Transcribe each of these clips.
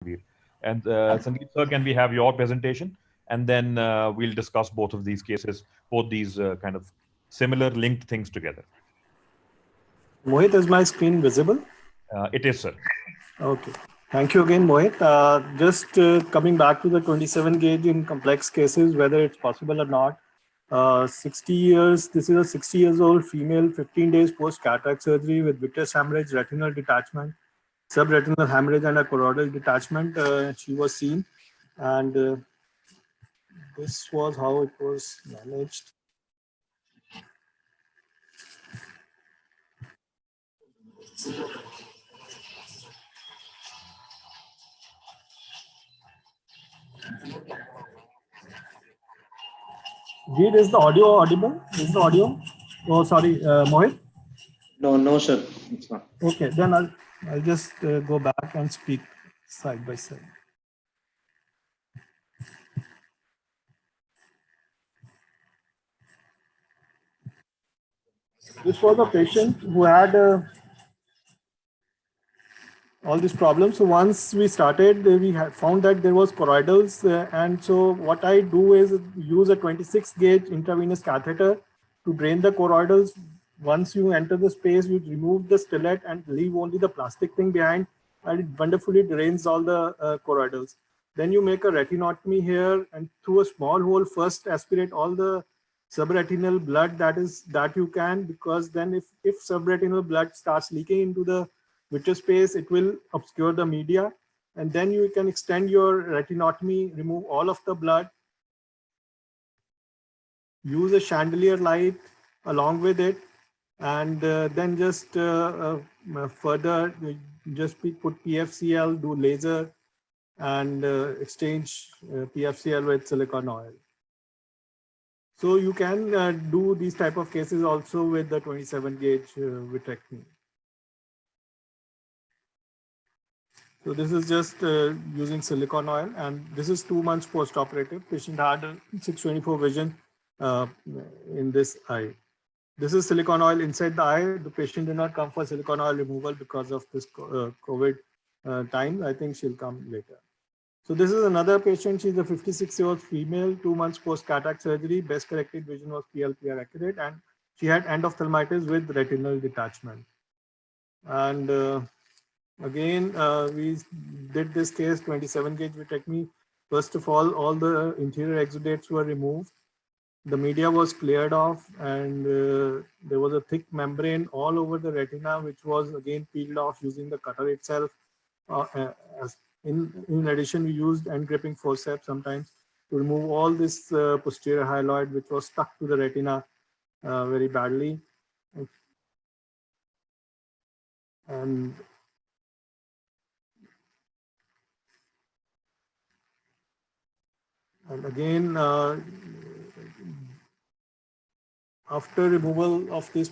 Veer. And Sangeet sir, can we have your presentation? And then we'll discuss both of these cases, both these kind of similar linked things together. Mohit, is my screen visible? It is, sir. Okay. Thank you again, Mohit. Just coming back to the 27 gauge in complex cases, whether it's possible or not. 60 years, this is a 60 years old female, 15 days post cataract surgery with vitreous hemorrhage, retinal detachment, subretinal hemorrhage, and a choroidal detachment. She was seen, and this was how it was managed. Jeet, is the audio audible? Is the audio? Oh, sorry, Mohit. No, no, sir. It's not. Okay, then I'll just go back and speak side by side. This was a patient who had all these problems. So once we started, we had found that there was choroidals, and so what I do is use a 26 gauge intravenous catheter to drain the choroidals. Once you enter the space, you remove the stellate and leave only the plastic thing behind, and it wonderfully drains all the choroidals. Then you make a retinotomy here, and through a small hole, first aspirate all the subretinal blood that you can, because then if subretinal blood starts leaking into the vitreous space, it will obscure the media, and then you can extend your retinotomy, remove all of the blood, use a chandelier light along with it, and then just further just put PFCL, do laser, and exchange PFCL with silicone oil. So you can do these type of cases also with the 27 gauge vitrectomy. So this is just using silicone oil, and this is 2 months post-operative. Patient had 624 vision in this eye. This is silicone oil inside the eye. The patient did not come for silicone oil removal because of this COVID time. I think she'll come later. So this is another patient. She's a 56-year-old female, 2 months post-cataract surgery. Best corrected vision was PLPR accurate, and she had endophthalmitis with retinal detachment. And again, we did this case 27 gauge vitrectomy. First of all the interior exudates were removed. The media was cleared off, and there was a thick membrane all over the retina, which was again peeled off using the cutter itself. In addition, we used end gripping forceps sometimes to remove all this posterior hyaloid, which was stuck to the retina very badly. And again, after removal of this,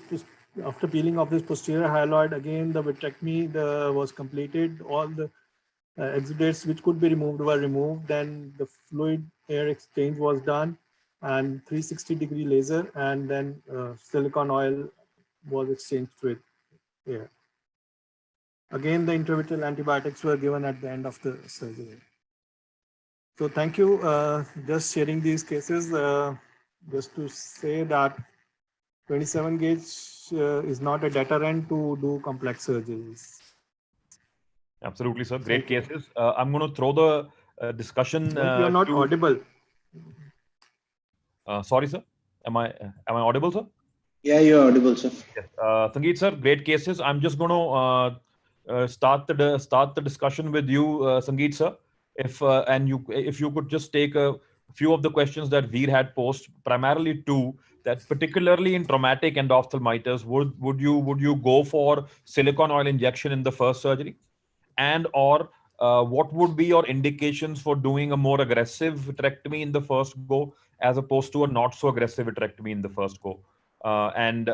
after peeling of this posterior hyaloid, again the vitrectomy was completed. All the exudates which could be removed were removed. Then the fluid air exchange was done, and 360-degree laser, and then silicone oil was exchanged with air. Again, the intravitreal antibiotics were given at the end of the surgery. So thank you. Just sharing these cases, just to say that 27 gauge is not a deterrent to do complex surgeries. Absolutely, sir. Great cases. I'm going to throw the discussion. You are not audible. Sorry, sir. Am I audible, sir? Yeah, you're audible, sir. Yes. Sangeet, sir, great cases. I'm just going to start the discussion with you, Sangeet, sir. If you could just take a few of the questions that Veer had posed, primarily two, that particularly in traumatic endophthalmitis, would you go for silicone oil injection in the first surgery, and or what would be your indications for doing a more aggressive vitrectomy in the first go as opposed to a not so aggressive vitrectomy in the first go, and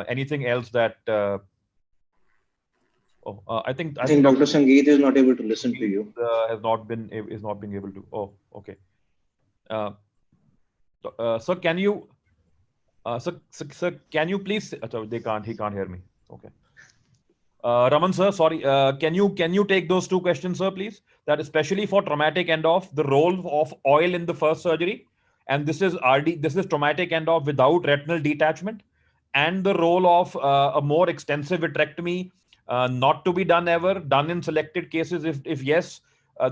anything else that I think Dr. Sangeet is not able to listen to you. Is not being able to. Oh, okay. Sir, can you, sir, can you please? He can't hear me. Okay. Raman sir, sorry, can you take those two questions, sir, please? That especially for traumatic end off, the role of oil in the first surgery, and this is RD, this is traumatic end off without retinal detachment, and the role of a more extensive vitrectomy, not to be done ever, done in selected cases. If yes,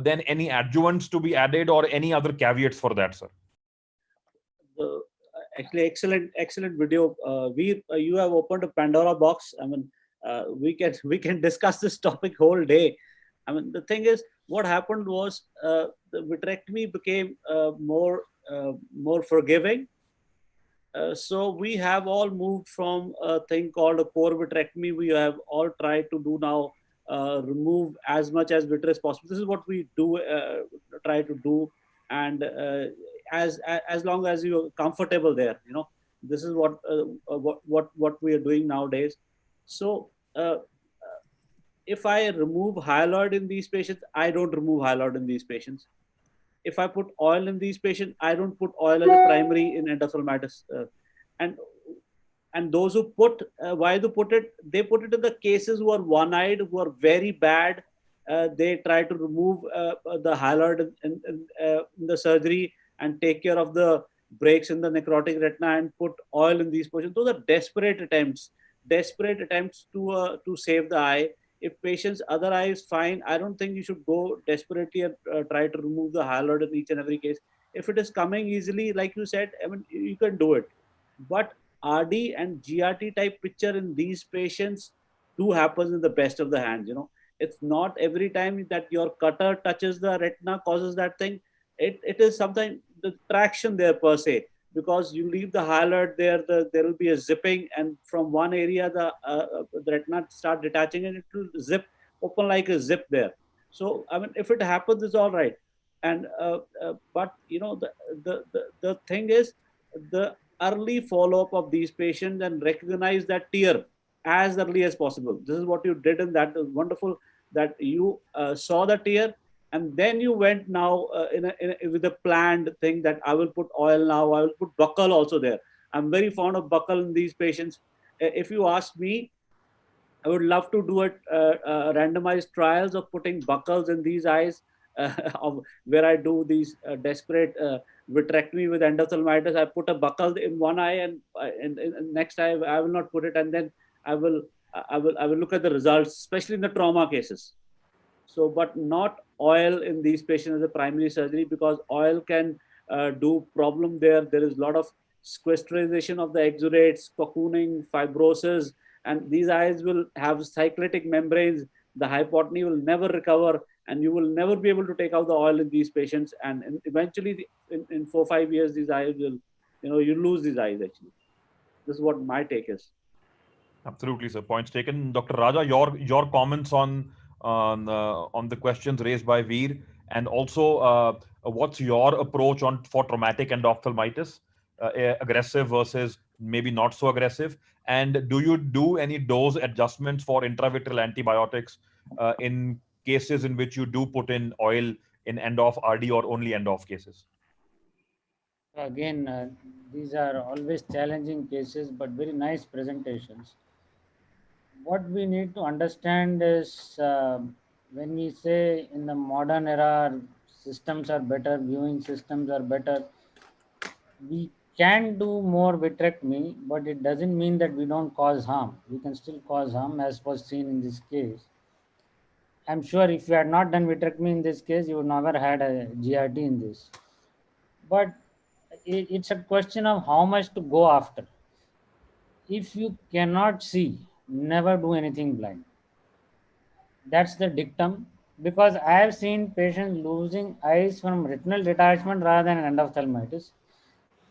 then any adjuvants to be added or any other caveats for that, sir? Actually, excellent video. You have opened a Pandora box. I mean, we can discuss this topic whole day. I mean, the thing is, what happened was the vitrectomy became more forgiving. So we have all moved from a thing called a core vitrectomy. We have all tried to do now remove as much as vitreous possible. This is what we do try to do, and as long as you're comfortable there, you know, this is what we are doing nowadays. So if I remove hyaloid in these patients, I don't remove hyaloid in these patients. If I put oil in these patients, I don't put oil as a primary in endophthalmitis. And those who put, why they put it? They put it in the cases who are one-eyed, who are very bad. They try to remove the hyaloid in the surgery and take care of the breaks in the necrotic retina and put oil in these patients. Those are desperate attempts to save the eye. If patient's other eye is fine, I don't think you should go desperately and try to remove the hyaloid in each and every case. If it is coming easily, like you said, I mean, you can do it. But RD and GRT type picture in these patients do happens in the best of the hands. You know, it's not every time that your cutter touches the retina causes that thing. It is sometimes the traction there per se, because you leave the hyaloid there, there will be a zipping, and from one area the retina start detaching and it will zip open like a zip there. So I mean, if it happens, it's all right. And but you know, the thing is, the early follow-up of these patients and recognize that tear as early as possible. This is what you did, and that is wonderful that you saw the tear, and then you went now with a planned thing that I will put oil now, I will put buccal also there. I'm very fond of buccal in these patients. If you ask me, I would love to do randomized trials of putting buccals in these eyes, of where I do these desperate vitrectomy with endophthalmitis. I put a buccal in one eye, and next eye I will not put it, and then I will look at the results, especially in the trauma cases. So, but not oil in these patients as a primary surgery, because oil can do problem there. There is a lot of sequestration of the exudates, cocooning, fibrosis, and these eyes will have cyclitic membranes. The hypotony will never recover, and you will never be able to take out the oil in these patients. And eventually, in 4 or 5 years, these eyes will, you know, you lose these eyes actually. This is what my take is. Absolutely, sir. Points taken. Dr. Raja, your comments on the questions raised by Veer, and also what's your approach for traumatic endophthalmitis, aggressive versus maybe not so aggressive, and do you do any dose adjustments for intravitreal antibiotics in cases in which you do put in oil in end of RD or only end of cases? Again, these are always challenging cases, but very nice presentations. What we need to understand is when we say in the modern era systems are better, viewing systems are better, we can do more vitrectomy, but it doesn't mean that we don't cause harm. We can still cause harm, as was seen in this case. I'm sure if you had not done vitrectomy in this case, you would never had a GRT in this. But it's a question of how much to go after. If you cannot see, never do anything blind. That's the dictum, because I have seen patients losing eyes from retinal detachment rather than endophthalmitis.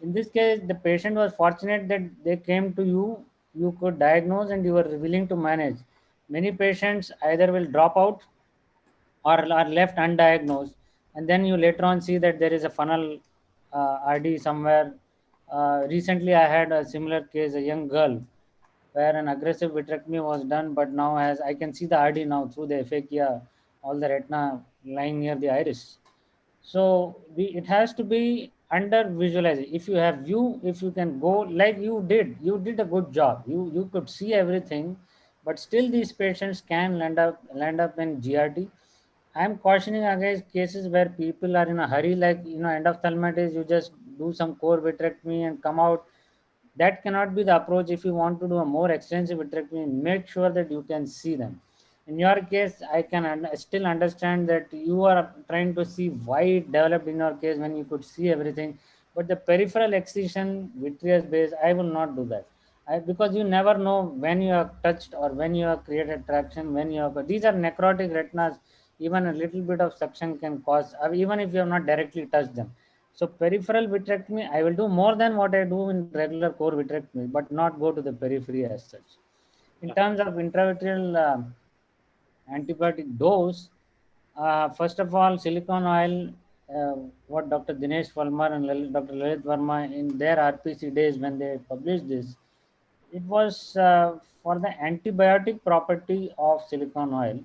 In this case, the patient was fortunate that they came to you, you could diagnose, and you were willing to manage. Many patients either will drop out or are left undiagnosed, and then you later on see that there is a funnel RD somewhere. Recently, I had a similar case, a young girl, where an aggressive vitrectomy was done, but now as I can see the RD now through the aphakia, all the retina lying near the iris. So it has to be under visualizing. If you have view, if you can go like you did a good job. You could see everything. but still these patients can land up in GRD. I am cautioning against cases where people are in a hurry, like endophthalmitis, you just do some core vitrectomy and come out. That cannot be the approach. If you want to do a more extensive vitrectomy, make sure that you can see them. In your case, I can still understand that you are trying to see why it developed in your case when you could see everything. But the peripheral excision, vitreous base, I will not do that. Because you never know when you have touched or when you have created traction, when you have. These are necrotic retinas. Even a little bit of suction can cause, even if you have not directly touched them. So peripheral vitrectomy, I will do more than what I do in regular core vitrectomy, but not go to the periphery as such. In terms of intravitreal antibiotic dose, first of all, silicone oil, what Dr. Dinesh Palmar and Dr. Lalit Verma in their RPC days when they published this, it was for the antibiotic property of silicone oil.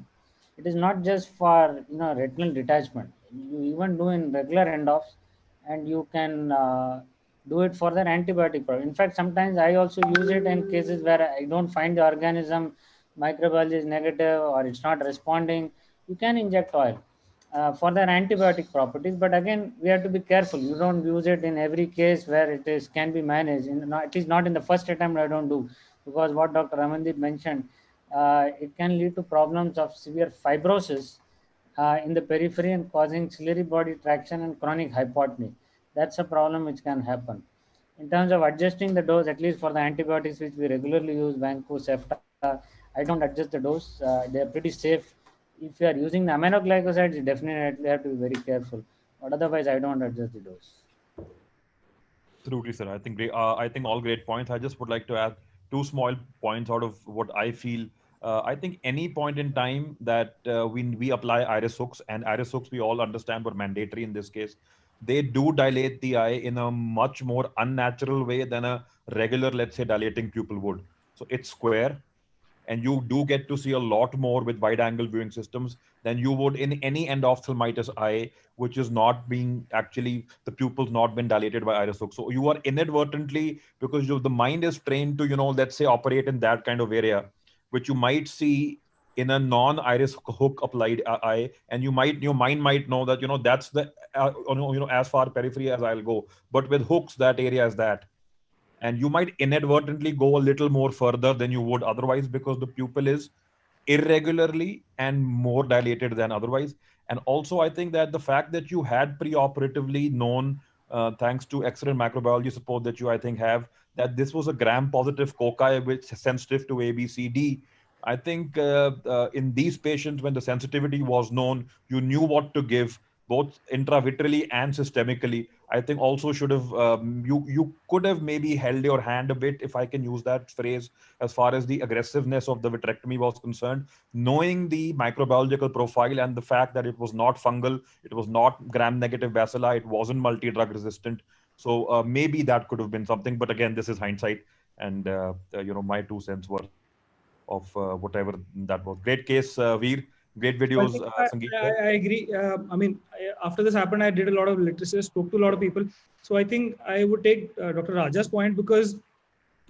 It is not just for retinal detachment. You even do in regular endophthalmitis, and you can do it for their antibiotic property. In fact, sometimes I also use it in cases where I don't find the organism microbiology is negative or it's not responding. You can inject oil for their antibiotic properties, but again we have to be careful. You don't use it in every case where it is can be managed, at least not in the first attempt. I don't do, because what Dr. Ramandeep mentioned, it can lead to problems of severe fibrosis in the periphery and causing ciliary body traction and chronic hypotony. That's a problem which can happen. In terms of adjusting the dose, at least for the antibiotics which we regularly use, Vanco, Cefta, I don't adjust the dose. They are pretty safe. If you are using the aminoglycosides, you definitely have to be very careful. But otherwise, I don't adjust the dose. Absolutely, sir. I think great. I think all great points. I just would like to add two small points out of what I feel. I think any point in time that we apply iris hooks, and iris hooks we all understand were mandatory in this case, they do dilate the eye in a much more unnatural way than a regular, let's say, dilating pupil would. So it's square, and you do get to see a lot more with wide angle viewing systems than you would in any endophthalmitis eye, which is not being actually the pupils not been dilated by iris hook. So you are inadvertently, because the mind is trained to, let's say, operate in that kind of area, which you might see in a non-iris hook applied eye, and your mind might know that that's the as far periphery as I'll go, but with hooks that area is that, and you might inadvertently go a little more further than you would otherwise, because the pupil is irregularly and more dilated than otherwise. And also, I think that the fact that you had preoperatively known, thanks to excellent microbiology support that you, I think, have, that this was a gram-positive cocci which is sensitive to ABCD. I think in these patients, when the sensitivity was known, you knew what to give, both intravitreally and systemically. I think also should have you could have maybe held your hand a bit, if I can use that phrase, as far as the aggressiveness of the vitrectomy was concerned, knowing the microbiological profile and the fact that it was not fungal, it was not gram-negative bacilli, it wasn't multi-drug resistant. So maybe that could have been something. But again, this is hindsight, and my 2 cents worth of whatever that was. Great case, Veer. Great videos, Sangeet. I agree. After this happened, I did a lot of literature, spoke to a lot of people. So I think I would take Dr. Raja's point, because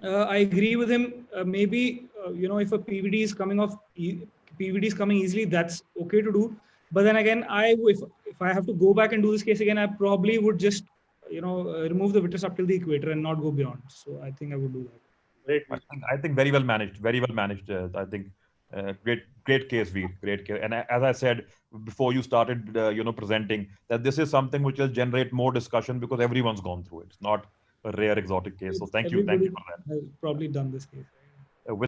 I agree with him. Maybe if a PVD is coming off, PVD is coming easily, that's okay to do. But then again, if I have to go back and do this case again, I probably would just remove the vitreous up till the equator and not go beyond. So I think I would do that. Great. I think very well managed. Very well managed. I think great case, Veer. Great case. And as I said before you started, presenting, that this is something which will generate more discussion because everyone's gone through it. It's not a rare exotic case. So thank you for that. Has probably done this case. Right?